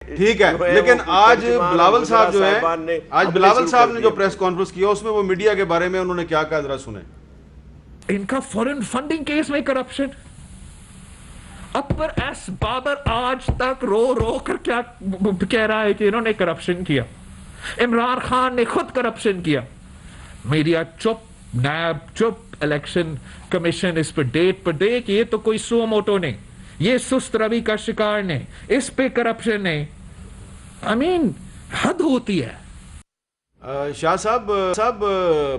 ٹھیک ہے، لیکن آج بلاول صاحب جو ہے، آج بلاول صاحب نے جو پریس کانفرنس کیا اس میں وہ میڈیا کے بارے میں انہوں نے کیا کہا، ذرا سنیں. ان کا فورن فنڈنگ کیس میں کرپشن. اکبر ایس بابر آج تک رو رو کر کیا کہہ رہا ہے کہ انہوں نے کرپشن کیا. عمران خان نے خود کرپشن کیا. میڈیا چپ، نیب چپ، الیکشن کمیشن اس پہ ڈیٹ پر ڈے کہ یہ تو کوئی سو موٹو نہیں، یہ سست روی کا شکار نہیں، اس پہ کرپشن نہیں. حد ہوتی ہے. شاہ صاحب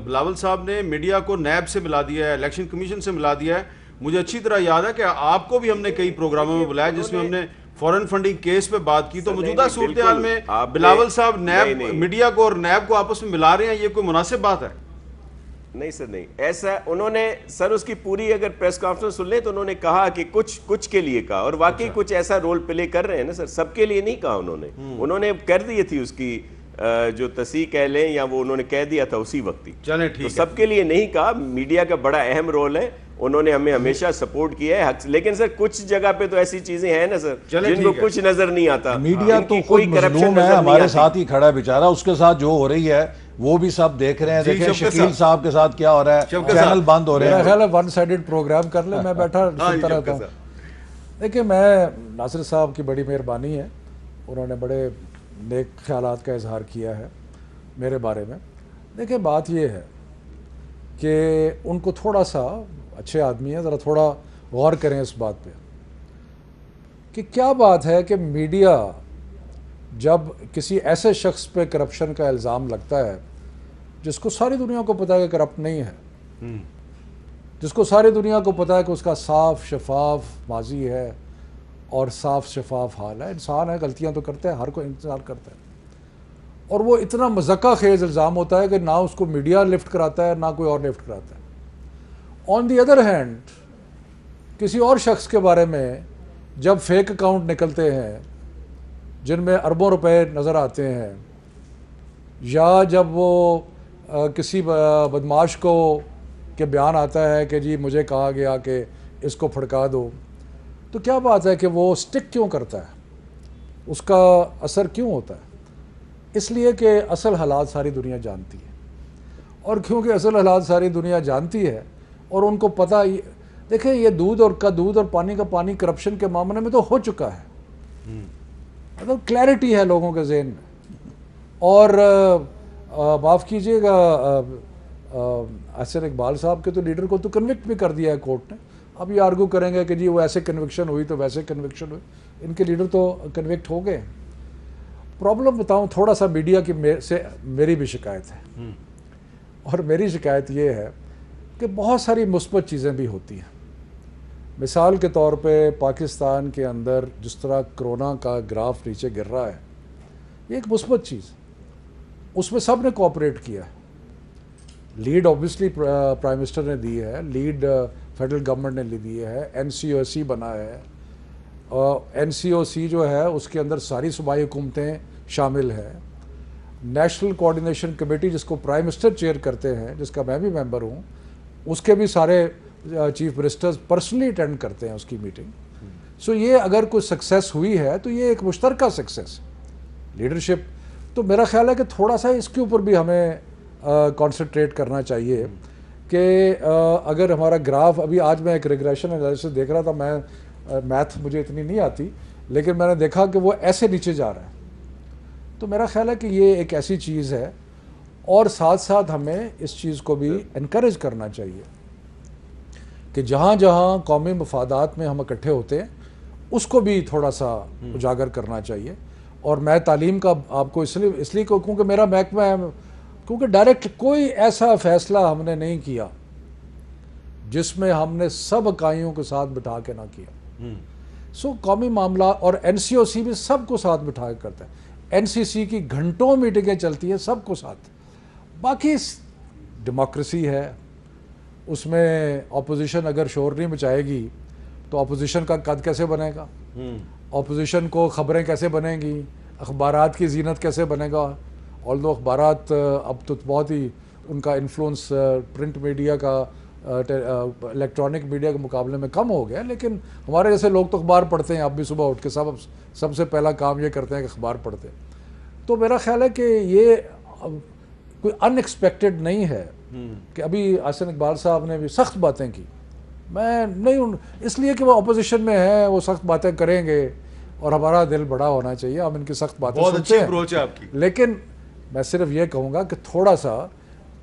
بلاول صاحب نے میڈیا کو نیب سے ملا دیا ہے، الیکشن کمیشن سے ملا دیا ہے. مجھے اچھی طرح یاد ہے کہ آپ کو بھی ہم نے کئی پروگراموں میں بلایا جس میں ہم نے فورن فنڈنگ کیس پہ بات کی. تو موجودہ صورتحال میں بلاول صاحب نیب میڈیا کو اور نیب کو آپس میں ملا رہے ہیں، یہ کوئی مناسب بات ہے؟ نہیں سر، نہیں ایسا. انہوں نے سر اس کی پوری اگر پریس کانفرنس سن لیں تو انہوں نے کہا کہ کچھ کے لیے کہا، اور واقعی کچھ ایسا رول پلے کر رہے ہیں نا سر. سب کے لیے نہیں کہا انہوں نے کر دی تھی اس کی جو تصحیح کہہ لیں یا وہ انہوں نے کہہ دیا تھا اسی وقت ہی. چلیں ٹھیک ہے، سب کے لیے نہیں کہا. میڈیا کا بڑا اہم رول ہے، انہوں نے ہمیں ہمیشہ سپورٹ کیا ہے. لیکن سر کچھ جگہ پہ تو ایسی چیزیں ہیں نا سر جن کو کچھ نظر نہیں آتا. میڈیا تو کوئی مظلوم ہے، ہمارے ساتھ ہی کھڑا ہے بیچارہ، اس کے ساتھ جو ہو رہی ہے وہ بھی سب دیکھ رہے ہیں. دیکھیں شکیل صاحب کے ساتھ کیا ہو رہا ہے، چینل بند ہو رہے ہیں. میرا خیال ہے ون سائیڈڈ پروگرام کر لیں، میں بیٹھا سنتا رہتا ہوں. دیکھیں میں ناصر صاحب کی بڑی مہربانی ہے، انہوں نے بڑے نیک خیالات کا اظہار کیا ہے میرے بارے میں. دیکھیں بات یہ ہے کہ ان کو تھوڑا سا، اچھے آدمی ہیں، ذرا تھوڑا غور کریں اس بات پہ کہ کیا بات ہے کہ میڈیا جب کسی ایسے شخص پہ کرپشن کا الزام لگتا ہے جس کو ساری دنیا کو پتہ ہے کہ کرپٹ نہیں ہے، جس کو ساری دنیا کو پتہ ہے کہ اس کا صاف شفاف ماضی ہے اور صاف شفاف حال ہے، انسان ہے، غلطیاں تو کرتے ہیں، ہر کوئی انتظار کرتا ہے، اور وہ اتنا مذکہ خیز الزام ہوتا ہے کہ نہ اس کو میڈیا لفٹ کراتا ہے نہ کوئی اور لفٹ کراتا ہے. آن دی ادر ہینڈ کسی اور شخص کے بارے میں جب فیک اکاؤنٹ نکلتے ہیں جن میں اربوں روپے نظر آتے ہیں، یا جب وہ کسی بدماش کو کہ بیان آتا ہے کہ جی مجھے کہا گیا کہ اس کو پھڑکا دو، تو کیا بات ہے کہ وہ سٹک کیوں کرتا ہے، اس کا اثر کیوں ہوتا ہے؟ اس لیے کہ اصل حالات ساری دنیا جانتی ہے. اور کیونکہ اصل حالات ساری دنیا جانتی ہے اور ان کو پتہ، دیکھیں یہ دودھ اور پانی کا پانی کرپشن کے معاملے میں تو ہو چکا ہے، مطلب کلیئرٹی ہے لوگوں کے ذہن میں. اور معاف کیجئے گا، احسن اقبال صاحب کے تو لیڈر کو تو کنوکٹ بھی کر دیا ہے کورٹ نے. اب یہ آرگو کریں گے کہ جی وہ ایسے کنوکشن ہوئی تو ویسے کنوکشن ہوئی، ان کے لیڈر تو کنوکٹ ہو گئے. پرابلم بتاؤں تھوڑا سا میڈیا کی سے میری بھی شکایت ہے، اور میری شکایت یہ ہے کہ بہت ساری مثبت چیزیں بھی ہوتی ہیں. مثال کے طور پہ پاکستان کے اندر جس طرح کرونا کا گراف نیچے گر رہا ہے، یہ ایک مثبت چیز، اس میں سب نے کوآپریٹ کیا ہے. لیڈ آبویسلی پرائم منسٹر نے دی ہے، لیڈ فیڈرل گورنمنٹ نے دی ہے، NCOC بنا ہے. NCOC جو ہے اس کے اندر ساری صوبائی حکومتیں شامل ہیں. نیشنل کوآرڈینیشن کمیٹی جس کو پرائم منسٹر چیئر کرتے ہیں، جس کا میں بھی ممبر ہوں، اس کے بھی سارے چیف منسٹرز پرسنلی اٹینڈ کرتے ہیں اس کی میٹنگ. سو یہ اگر کوئی سکسیس ہوئی ہے تو یہ ایک مشترکہ سکسیس لیڈرشپ. تو میرا خیال ہے کہ تھوڑا سا اس کے اوپر بھی ہمیں کانسنٹریٹ کرنا چاہیے کہ اگر ہمارا گراف، ابھی آج میں ایک ریگریشن انالیسس دیکھ رہا تھا، میں میتھ مجھے اتنی نہیں آتی لیکن میں نے دیکھا کہ وہ ایسے نیچے جا رہا ہے. تو میرا خیال ہے کہ یہ ایک ایسی چیز ہے، اور ساتھ ساتھ ہمیں اس چیز کو بھی انکریج کرنا چاہیے کہ جہاں جہاں قومی مفادات میں ہم اکٹھے ہوتے ہیں اس کو بھی تھوڑا سا اجاگر کرنا چاہیے. اور میں تعلیم کا آپ کو اس لیے کیونکہ میرا محکمہ ہے، کیونکہ ڈائریکٹ کوئی ایسا فیصلہ ہم نے نہیں کیا جس میں ہم نے سب اکائیوں کے ساتھ بٹھا کے نہ کیا. سو قومی معاملات اور NCOC بھی سب کو ساتھ بٹھا کے کرتا ہے. NCC کی گھنٹوں میٹنگیں چلتی ہیں سب کو ساتھ. باقی ڈیموکریسی ہے، اس میں اپوزیشن اگر شور نہیں مچائے گی تو اپوزیشن کا قد کیسے بنے گا، اپوزیشن کو خبریں کیسے بنیں گی، اخبارات کی زینت کیسے بنے گا. آلدو اخبارات اب تو بہت ہی ان کا انفلوئنس پرنٹ میڈیا کا الیکٹرانک میڈیا کے مقابلے میں کم ہو گیا، لیکن ہمارے جیسے لوگ تو اخبار پڑھتے ہیں، اب بھی صبح اٹھ کے سب سے پہلا کام یہ کرتے ہیں کہ اخبار پڑھتے ہیں۔ تو میرا خیال ہے کہ یہ کوئی ان ایکسپیکٹڈ نہیں ہے کہ ابھی احسن اقبال صاحب نے بھی سخت باتیں کی، میں نہیں اس لیے کہ وہ اپوزیشن میں ہیں وہ سخت باتیں کریں گے اور ہمارا دل بڑا ہونا چاہیے، ہم ان کی سخت باتیں بہت سنتے اچھی ہیں، اپروچ ہے آپ کی، لیکن میں صرف یہ کہوں گا کہ تھوڑا سا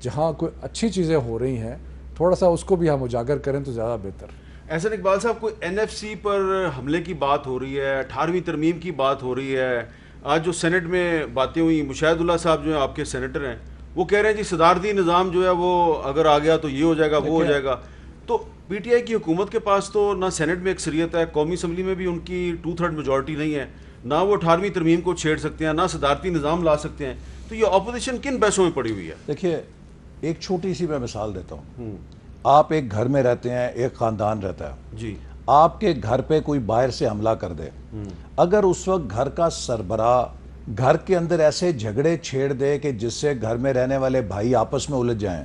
جہاں کوئی اچھی چیزیں ہو رہی ہیں تھوڑا سا اس کو بھی ہم اجاگر کریں تو زیادہ بہتر۔ احسن اقبال صاحب، کوئی NFC پر حملے کی بات ہو رہی ہے، 18ویں ترمیم کی بات ہو رہی ہے، آج جو سینٹ میں باتیں ہوئی، مشاہد اللہ صاحب جو ہیں آپ کے سینیٹر ہیں، وہ کہہ رہے ہیں جی صدارتی نظام جو ہے وہ اگر آ گیا تو یہ ہو جائے گا وہ ہو جائے گا۔ تو PTI کی حکومت کے پاس تو نہ سینٹ میں اکثریت ہے، قومی اسمبلی میں بھی ان کی 2/3 میجورٹی نہیں ہے، نہ وہ 18ویں ترمیم کو چھیڑ سکتے ہیں، نہ صدارتی نظام لا سکتے ہیں، تو یہ اپوزیشن کن بحثوں میں پڑی ہوئی ہے؟ دیکھیے ایک چھوٹی سی میں مثال دیتا ہوں، آپ ایک گھر میں رہتے ہیں، ایک خاندان رہتا ہے جی، آپ کے گھر پہ کوئی باہر سے حملہ کر دے، اگر اس وقت گھر کا سربراہ گھر کے اندر ایسے جھگڑے چھیڑ دے کہ جس سے گھر میں رہنے والے بھائی آپس میں الجھ جائیں،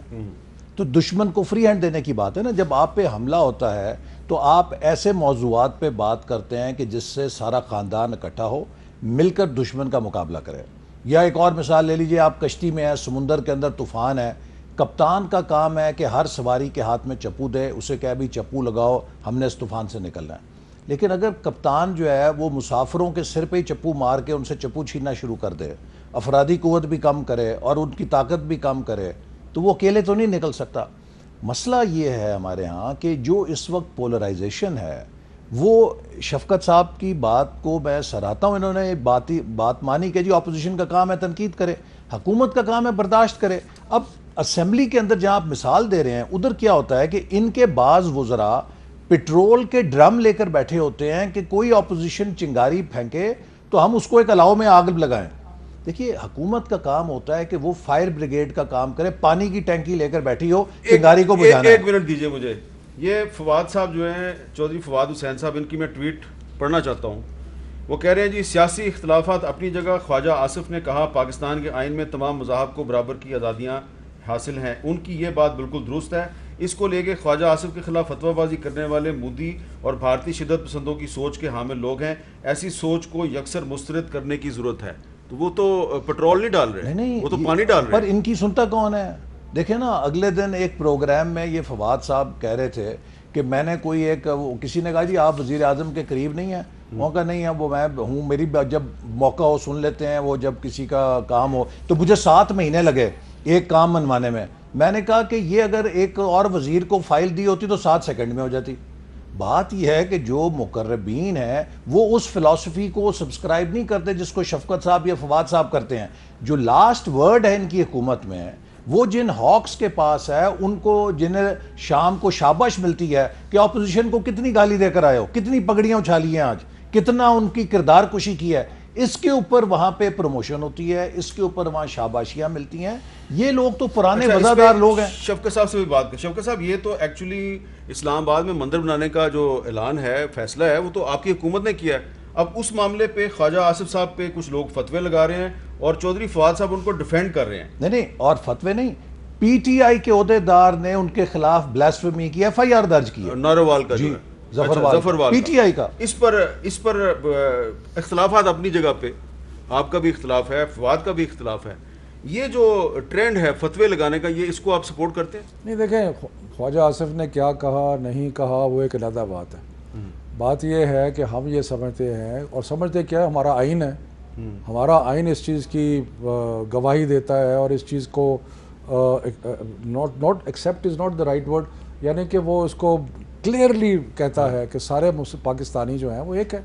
تو دشمن کو فری ہینڈ دینے کی بات ہے نا۔ جب آپ پہ حملہ ہوتا ہے تو آپ ایسے موضوعات پہ بات کرتے ہیں کہ جس سے سارا خاندان اکٹھا ہو، مل کر دشمن کا مقابلہ کرے۔ یا ایک اور مثال لے لیجئے، آپ کشتی میں ہیں، سمندر کے اندر طوفان ہے، کپتان کا کام ہے کہ ہر سواری کے ہاتھ میں چپو دے، اسے کہے بھی چپو لگاؤ، ہم نے اس طوفان سے نکلنا ہے۔ لیکن اگر کپتان جو ہے وہ مسافروں کے سر پہ ہی چپو مار کے ان سے چپو چھیننا شروع کر دے، افرادی قوت بھی کم کرے اور ان کی طاقت بھی کم کرے، تو وہ اکیلے تو نہیں نکل سکتا۔ مسئلہ یہ ہے ہمارے ہاں کہ جو اس وقت پولرائزیشن ہے، وہ شفقت صاحب کی بات کو میں سراہتا ہوں، انہوں نے بات مانی کہ جی اپوزیشن کا کام ہے تنقید کرے، حکومت کا کام ہے برداشت کرے۔ اب اسمبلی کے اندر جہاں آپ مثال دے رہے ہیں، ادھر کیا ہوتا ہے کہ ان کے بعض وزراء پٹرول کے ڈرم لے کر بیٹھے ہوتے ہیں کہ کوئی اپوزیشن چنگاری پھینکے تو ہم اس کو ایک الاؤ میں آگ لگائیں۔ دیکھیے حکومت کا کام ہوتا ہے کہ وہ فائر بریگیڈ کا کام کرے، پانی کی ٹینکی لے کر بیٹھی ہو، چنگاری کو بجھانا ہے۔ ایک منٹ دیجئے مجھے، یہ فواد صاحب جو ہیں، چودھری فواد حسین صاحب، ان کی میں ٹویٹ پڑھنا چاہتا ہوں۔ وہ کہہ رہے ہیں جی سیاسی اختلافات اپنی جگہ، خواجہ آصف نے کہا پاکستان کے آئین میں تمام مذاہب کو برابر کی آزادیاں حاصل ہیں، ان کی یہ بات بالکل درست ہے۔ اس کو لے کے خواجہ آصف کے خلاف فتویٰ بازی کرنے والے مودی اور بھارتی شدت پسندوں کی سوچ کے حامل لوگ ہیں، ایسی سوچ کو یکسر مسترد کرنے کی ضرورت ہے۔ تو وہ تو پٹرول نہیں ڈال رہے، نہیں، وہ تو پانی ڈال رہے پر ان کی سنتا کون ہے؟ دیکھیں نا، اگلے دن ایک پروگرام میں یہ فواد صاحب کہہ رہے تھے کہ میں نے کوئی کسی نے کہا جی آپ وزیر اعظم کے قریب نہیں ہیں، موقع نہیں ہے، وہ میں ہوں، میری جب موقع ہو سن لیتے ہیں، وہ جب کسی کا کام ہو تو مجھے 7 مہینے لگے ایک کام منوانے میں نے کہا کہ یہ اگر ایک اور وزیر کو فائل دی ہوتی تو 7 سیکنڈ میں ہو جاتی۔ بات یہ ہے کہ جو مقربین ہیں وہ اس فلسفی کو سبسکرائب نہیں کرتے جس کو شفقت صاحب یا فواد صاحب کرتے ہیں۔ جو لاسٹ ورڈ ہے ان کی حکومت میں، وہ جن ہاکس کے پاس ہے، ان کو جنہیں شام کو شاباش ملتی ہے کہ اپوزیشن کو کتنی گالی دے کر آئے ہو، کتنی پگڑیاں اچھالی ہیں آج، کتنا ان کی کردار کشی کی ہے، اس کے اوپر وہاں پہ پروموشن ہوتی ہے، اس کے اوپر وہاں شاباشیاں ملتی ہیں۔ یہ لوگ تو پرانے وزادار لوگ ہیں۔ شفقت صاحب سے بھی بات کر، شفقت صاحب یہ تو ایکچولی اسلام آباد میں مندر بنانے کا جو اعلان ہے، فیصلہ ہے، وہ تو آپ کی حکومت نے کیا ہے۔ اب اس معاملے پہ خواجہ آصف صاحب پہ کچھ لوگ فتوے لگا رہے ہیں اور چودھری فواد صاحب ان کو ڈیفینڈ کر رہے ہیں۔ نہیں، اور فتوے نہیں، PTI کے عہدیدار نے ان کے خلاف بلاسفیمی کی FIR درج کی ہے، ناروال کا جو ہے، ظفروال PTI کا۔ اس پر اختلافات اپنی جگہ پہ، آپ کا بھی اختلاف ہے، فواد کا بھی اختلاف ہے۔ یہ جو ٹرینڈ ہے فتوے لگانے کا، یہ اس کو آپ سپورٹ کرتے ہیں؟ نہیں، دیکھیں خواجہ آصف نے کیا کہا نہیں کہا وہ ایک علیحدہ بات ہے۔ بات یہ ہے کہ ہم یہ سمجھتے ہیں، اور سمجھتے کیا ہے، ہمارا آئین ہے، ہمارا آئین اس چیز کی گواہی دیتا ہے، اور اس چیز کو not accept is not the right word, یعنی کہ وہ اس کو کلیئرلی کہتا ہے کہ سارے پاکستانی جو ہیں وہ ایک ہے،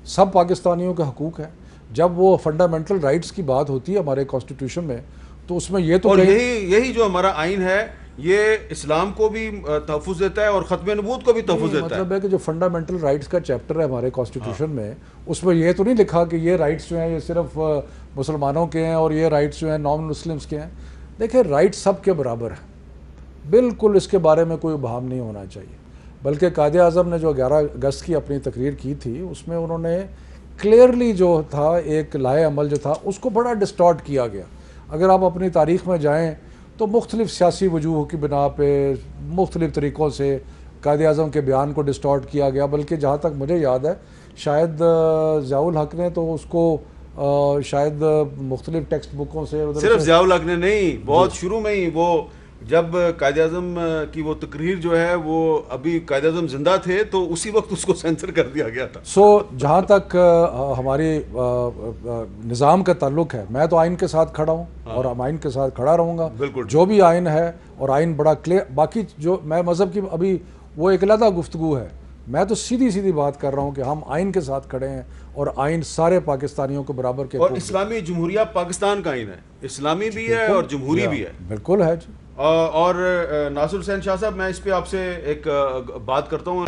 سب پاکستانیوں کے حقوق ہیں۔ جب وہ فنڈامنٹل رائٹس کی بات ہوتی ہے ہمارے کانسٹیٹیوشن میں، تو اس میں یہ تو یہی جو ہمارا آئین ہے، یہ اسلام کو بھی تحفظ دیتا ہے اور ختم نبوت کو بھی تحفظ دیتا ہے۔ مطلب ہے کہ جو فنڈامنٹل رائٹس کا چیپٹر ہے ہمارے کانسٹیٹیوشن میں، اس میں یہ تو نہیں لکھا کہ یہ رائٹس جو ہیں یہ صرف مسلمانوں کے ہیں اور یہ رائٹس جو ہیں نان مسلمس کے ہیں۔ دیکھیں رائٹس سب کے برابر ہیں، بالکل اس کے بارے میں کوئی ابہام نہیں ہونا چاہیے۔ بلکہ قائد اعظم نے جو 11 اگست کی اپنی تقریر کی تھی، اس میں انہوں نے کلیئرلی جو تھا ایک لائے عمل جو تھا اس کو بڑا ڈسٹارٹ کیا گیا۔ اگر آپ اپنی تاریخ میں جائیں تو مختلف سیاسی وجوہ کی بنا پہ مختلف طریقوں سے قائد اعظم کے بیان کو ڈسٹارٹ کیا گیا، بلکہ جہاں تک مجھے یاد ہے شاید ضیاء الحق نے تو اس کو شاید مختلف ٹیکسٹ بکوں سے صرف ضیاء الحق نے نہیں، بہت شروع میں ہی وہ جب قائد اعظم کی وہ تقریر جو ہے وہ ابھی قائد اعظم زندہ تھے تو اسی وقت اس کو سینسر کر دیا گیا تھا. سو جہاں تک ہماری نظام کا تعلق ہے، میں تو آئین کے ساتھ کھڑا ہوں اور ہم آئین کے ساتھ کھڑا رہوں گا. بالکل. جو بھی آئین ہے اور آئین بڑا کلیئر، باقی جو میں مذہب کی ابھی وہ ایک علیحدہ گفتگو ہے، میں تو سیدھی بات کر رہا ہوں کہ ہم آئین کے ساتھ کھڑے ہیں اور آئین سارے پاکستانیوں کو برابر کے اور اسلامی جمہوریہ پاکستان کا آئین ہے، اسلامی بھی ہے اور جمہوری بھی ہے. بالکل ہے جی. اور ناصر حسین شاہ صاحب، میں اس پہ آپ سے ایک بات کرتا ہوں.